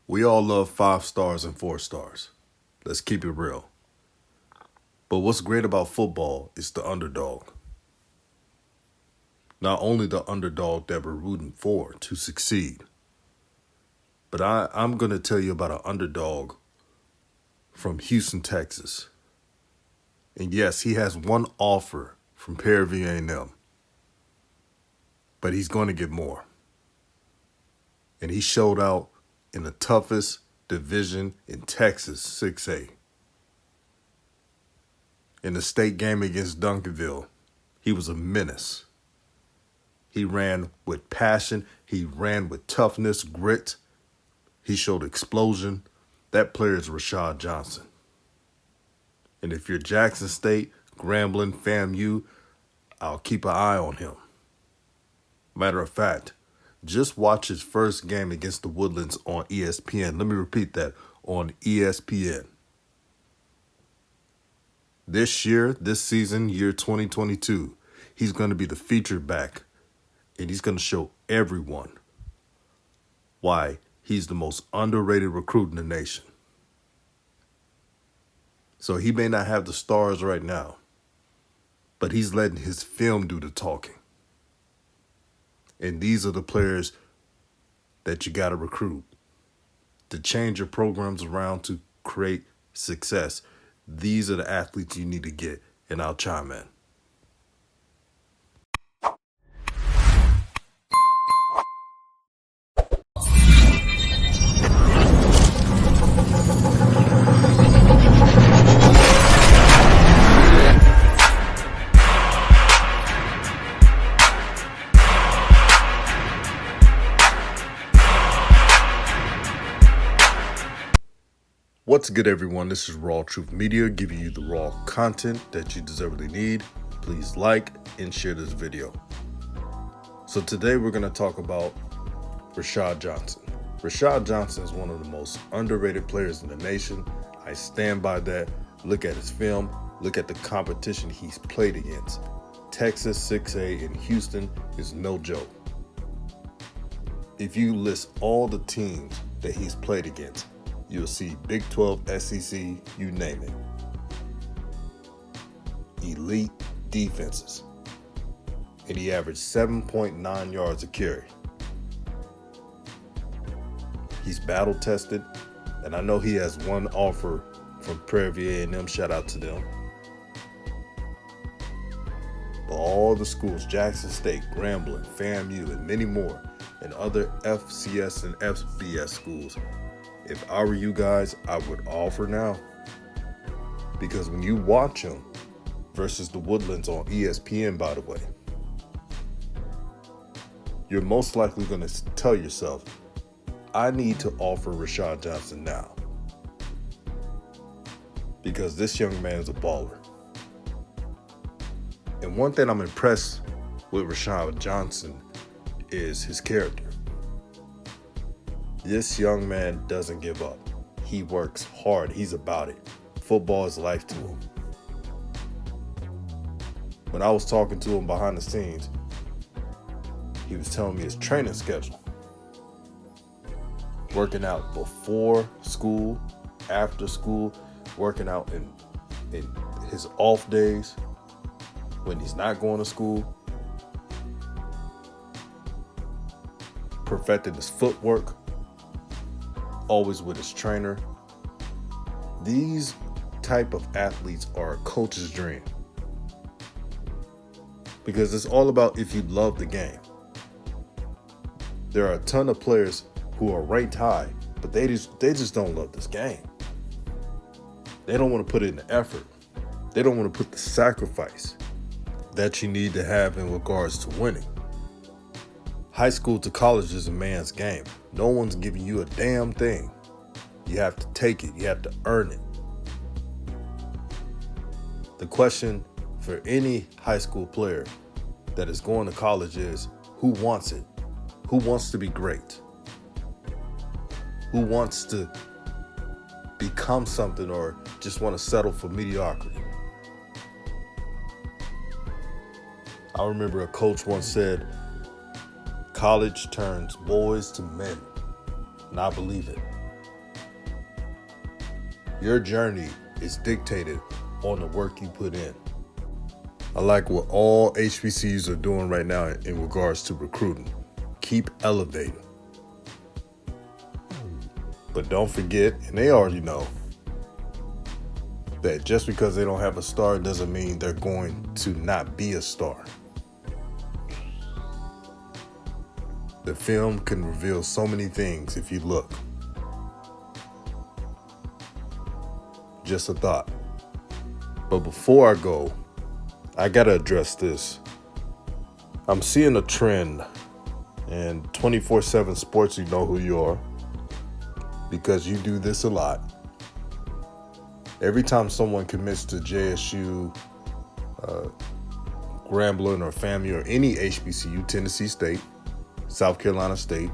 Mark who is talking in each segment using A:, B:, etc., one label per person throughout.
A: We all love 5 stars and 4 stars. Let's keep it real. But what's great about football is the underdog. Not only the underdog that we're rooting for to succeed, but I'm going to tell you about an underdog from Houston, Texas. And yes, he has one offer from Prairie A&M, but he's going to get more. And he showed out in the toughest division in Texas, 6A. In the state game against Duncanville, he was a menace. He ran with passion. He ran with toughness, grit. He showed explosion. That player is Rashaad Johnson. And if you're Jackson State, Grambling, FAMU, I'll keep an eye on him. Matter of fact, just watch his first game against the Woodlands on ESPN. Let me repeat that, on ESPN. This season, year 2022, he's going to be the featured back, and he's going to show everyone why he's the most underrated recruit in the nation. So he may not have the stars right now, but he's letting his film do the talking. And these are the players that you got to recruit to change your programs around to create success. These are the athletes you need to get, and I'll chime in. What's good, everyone? This is Raw Truth Media, giving you the raw content that you deservedly need. Please like and share this video. So today we're going to talk about Rashaad Johnson. Rashaad Johnson is one of the most underrated players in the nation. I stand by that. Look at his film. Look at the competition he's played against. Texas 6A in Houston is no joke. If you list all the teams that he's played against, you'll see Big 12, SEC, you name it. Elite defenses. And he averaged 7.9 yards a carry. He's battle tested, and I know he has one offer from Prairie A&M. Shout out to them. But all the schools, Jackson State, Grambling, FAMU, and many more, and other FCS and FBS schools, if I were you guys, I would offer now. Because when you watch him versus the Woodlands on ESPN, by the way, you're most likely going to tell yourself, I need to offer Rashaad Johnson now. Because this young man is a baller. And one thing I'm impressed with Rashaad Johnson is his character. This young man doesn't give up. He works hard. He's about it. Football is life to him. When I was talking to him behind the scenes, he was telling me his training schedule. Working out before school, after school, working out in his off days, when he's not going to school, perfecting his footwork, always with his trainer. These type of athletes are a coach's dream. Because it's all about if you love the game. There are a ton of players who are ranked high, but they just don't love this game. They don't want to put in the effort. They don't want to put the sacrifice that you need to have in regards to winning. High school to college is a man's game. No one's giving you a damn thing. You have to take it. You have to earn it. The question for any high school player that is going to college is, who wants it? Who wants to be great? Who wants to become something or just want to settle for mediocrity? I remember a coach once said, college turns boys to men. And I believe it. Your journey is dictated on the work you put in. I like what all HBCUs are doing right now in regards to recruiting. Keep elevating. But don't forget, and they already know, that just because they don't have a star doesn't mean they're going to not be a star. The film can reveal so many things if you look. Just a thought. But before I go, I gotta address this. I'm seeing a trend, and 24/7 Sports, you know who you are, because you do this a lot. Every time someone commits to JSU, Grambling, or FAMU, or any HBCU, Tennessee State, South Carolina State,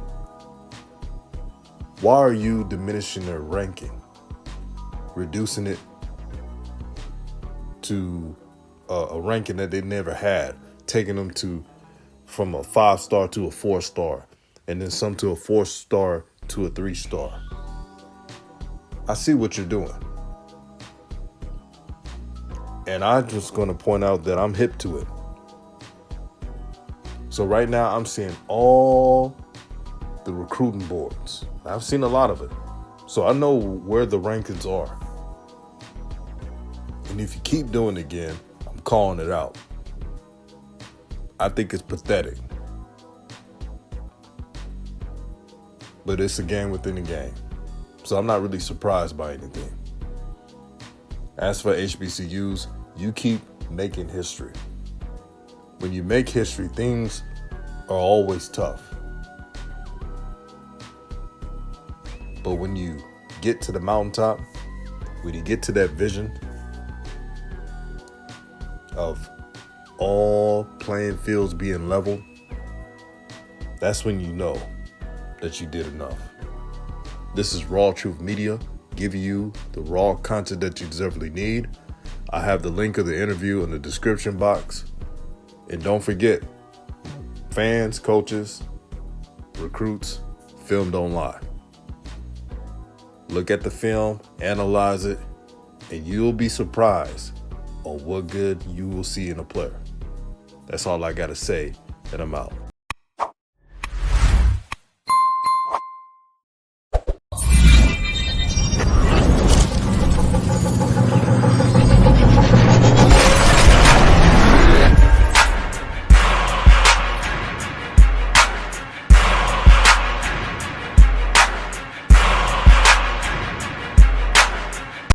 A: why are you diminishing their ranking? Reducing it to a ranking that they never had, taking them from a 5-star to a 4-star, and then some to a 4-star to a 3-star. I see what you're doing. And I'm just going to point out that I'm hip to it. So right now I'm seeing all the recruiting boards. I've seen a lot of it. So I know where the rankings are. And if you keep doing it again, I'm calling it out. I think it's pathetic. But it's a game within a game. So I'm not really surprised by anything. As for HBCUs, you keep making history. When you make history, things are always tough. But when you get to the mountaintop, when you get to that vision of all playing fields being level, that's when you know that you did enough. This is Raw Truth Media, giving you the raw content that you deservedly need. I have the link of the interview in the description box. And don't forget, fans, coaches, recruits, film don't lie. Look at the film, analyze it, and you'll be surprised on what good you will see in a player. That's all I got to say, and I'm out.